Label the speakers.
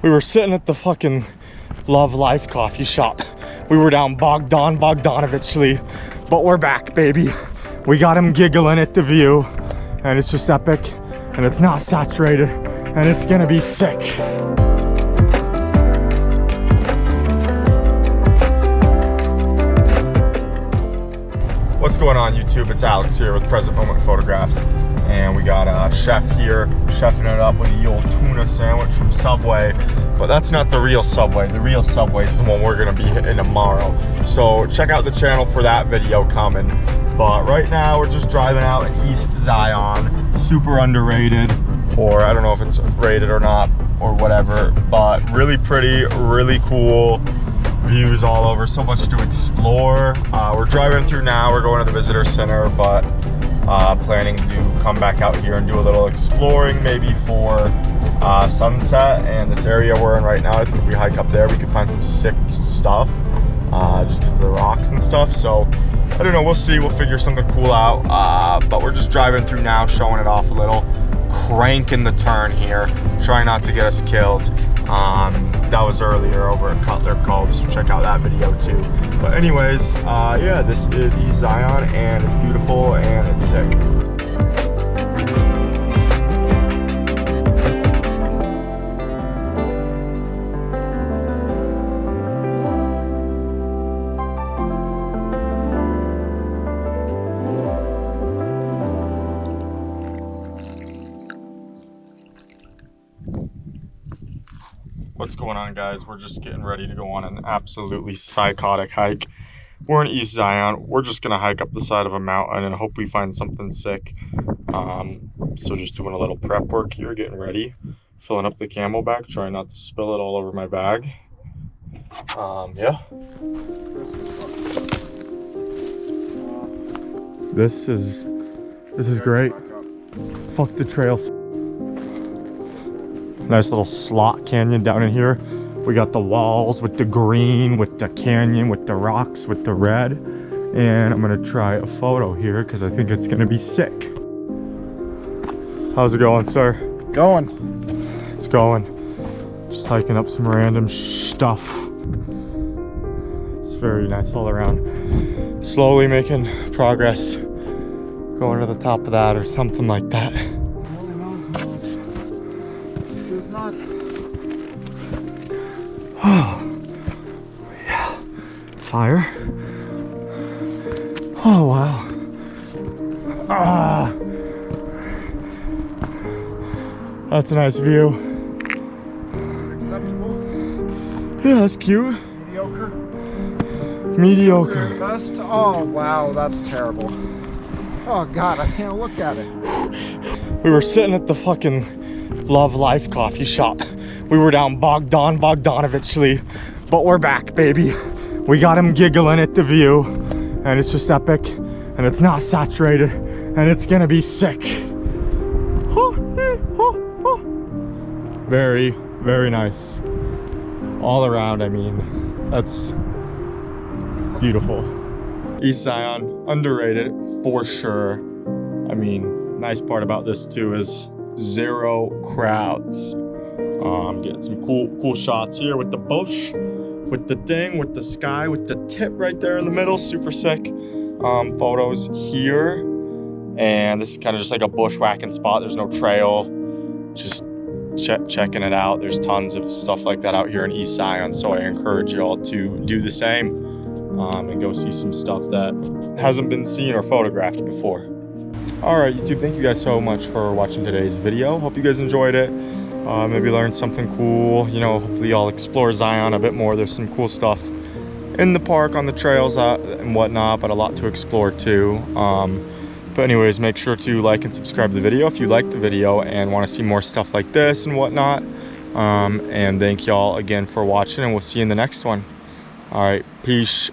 Speaker 1: We were sitting at the fucking Love Life coffee shop. We were down Bogdanovich, but we're back, baby. We got him giggling at the view, and it's just epic, and it's not saturated, and it's gonna be sick. What's going on, YouTube? It's Alex here with Present Moment Photographs, and we got a chef here chefing it up with the old tuna sandwich from Subway. But that's not the real Subway. The real Subway is the one we're gonna be hitting tomorrow. So check out the channel for that video coming. But right now we're just driving out in East Zion. Super underrated, or I don't know if it's rated or not or whatever, but really pretty, really cool. Views all over, so much to explore. We're driving through now. We're going to the visitor center, but planning to come back out here and do a little exploring, maybe for sunset. And this area we're in right now, I think if we hike up there, we could find some sick stuff, just because of the rocks and stuff. So I don't know, we'll see. We'll figure something cool out. But we're just driving through now, showing it off a little, cranking the turn here, trying not to get us killed. That was earlier over at Cutler Cove, so check out that video too. But anyways, yeah, this is East Zion, and it's beautiful and it's sick. What's going on, guys? We're just getting ready to go on an absolutely psychotic hike. We're in East Zion. We're just gonna hike up the side of a mountain and hope we find something sick. So just doing a little prep work here, getting ready, filling up the Camelback, trying not to spill it all over my bag. Yeah. This is great. Fuck the trails. Nice little slot canyon down in here. We got the walls with the green, with the canyon, with the rocks, with the red. And I'm gonna try a photo here because I think it's gonna be sick. How's it going, sir?
Speaker 2: Going.
Speaker 1: It's going. Just hiking up some random stuff. It's very nice all around. Slowly making progress. Going to the top of that or something like that. Oh, yeah. Fire. Oh, wow. Ah. That's a nice view.
Speaker 2: Acceptable?
Speaker 1: Yeah, that's cute.
Speaker 2: Mediocre?
Speaker 1: Mediocre.
Speaker 2: Best? Oh, wow, that's terrible. Oh, God, I can't look at it.
Speaker 1: We were sitting at the fucking Love Life coffee shop. We were down Bogdanovich, but we're back, baby. We got him giggling at the view, and it's just epic, and it's not saturated, and it's gonna be sick. Very, very nice. All around, I mean, that's beautiful. East Zion, underrated for sure. I mean, nice part about this too is 0 crowds. Getting some cool shots here with the bush, with the thing, with the sky, with the tip right there in the middle. Super sick. Photos here, and this is kind of just like a bushwhacking spot. There's no trail, just checking it out. There's tons of stuff like that out here in East Zion, so I encourage y'all to do the same and go see some stuff that hasn't been seen or photographed before. All right, YouTube, thank you guys so much for watching today's video. Hope you guys enjoyed it. Maybe learn something cool. You know, hopefully y'all explore Zion a bit more. There's some cool stuff in the park, on the trails and whatnot, but a lot to explore too. But anyways, make sure to like and subscribe to the video if you liked the video and want to see more stuff like this and whatnot. And thank y'all again for watching, and we'll see you in the next one. All right, peace.